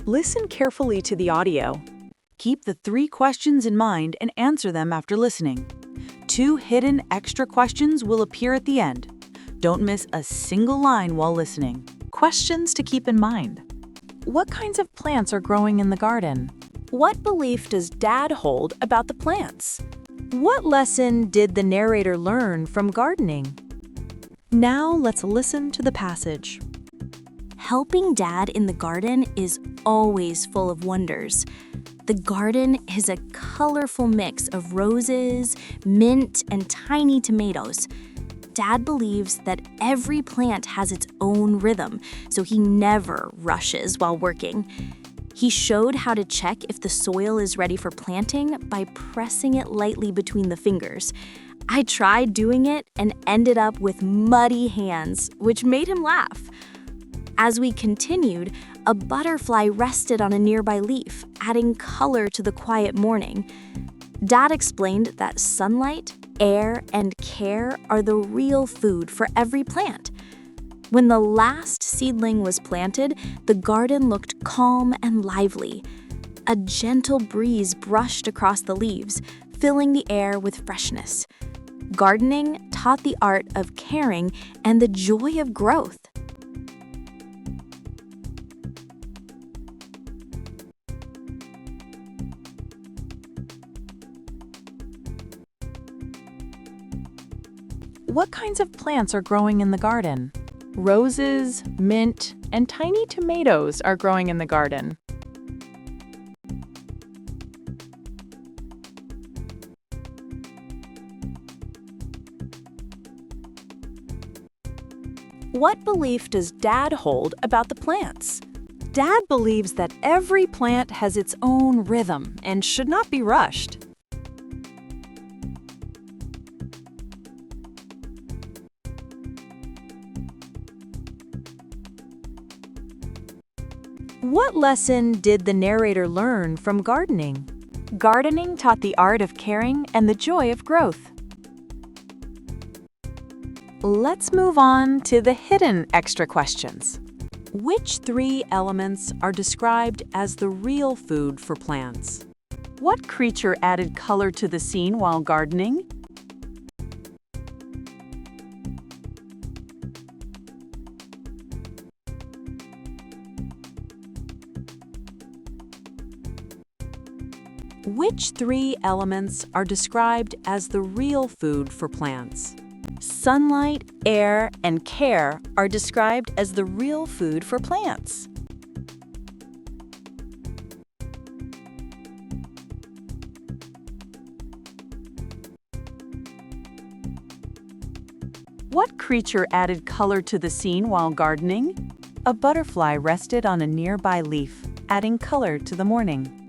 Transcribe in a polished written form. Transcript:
Listen carefully to the audio. Keep the 3 questions in mind and answer them after listening. 2 hidden extra questions will appear at the end. Don't miss a single line while listening. Questions to keep in mind. What kinds of plants are growing in the garden? What belief does Dad hold about the plants? What lesson did the narrator learn from gardening? Now let's listen to the passage. Helping Dad in the garden is always full of wonders. The garden is a colorful mix of roses, mint, and tiny tomatoes. Dad believes that every plant has its own rhythm, so he never rushes while working. He showed how to check if the soil is ready for planting by pressing it lightly between the fingers. I tried doing it and ended up with muddy hands, which made him laugh. As we continued, a butterfly rested on a nearby leaf, adding color to the quiet morning. Dad explained that sunlight, air, and care are the real food for every plant. When the last seedling was planted, the garden looked calm and lively. A gentle breeze brushed across the leaves, filling the air with freshness. Gardening taught the art of caring and the joy of growth. What kinds of plants are growing in the garden? Roses, mint, and tiny tomatoes are growing in the garden. What belief does Dad hold about the plants? Dad believes that every plant has its own rhythm and should not be rushed. What lesson did the narrator learn from gardening? Gardening taught the art of caring and the joy of growth. Let's move on to the hidden extra questions. Which 3 elements are described as the real food for plants? What creature added color to the scene while gardening? Which 3 elements are described as the real food for plants? Sunlight, air, and care are described as the real food for plants. What creature added color to the scene while gardening? A butterfly rested on a nearby leaf, adding color to the morning.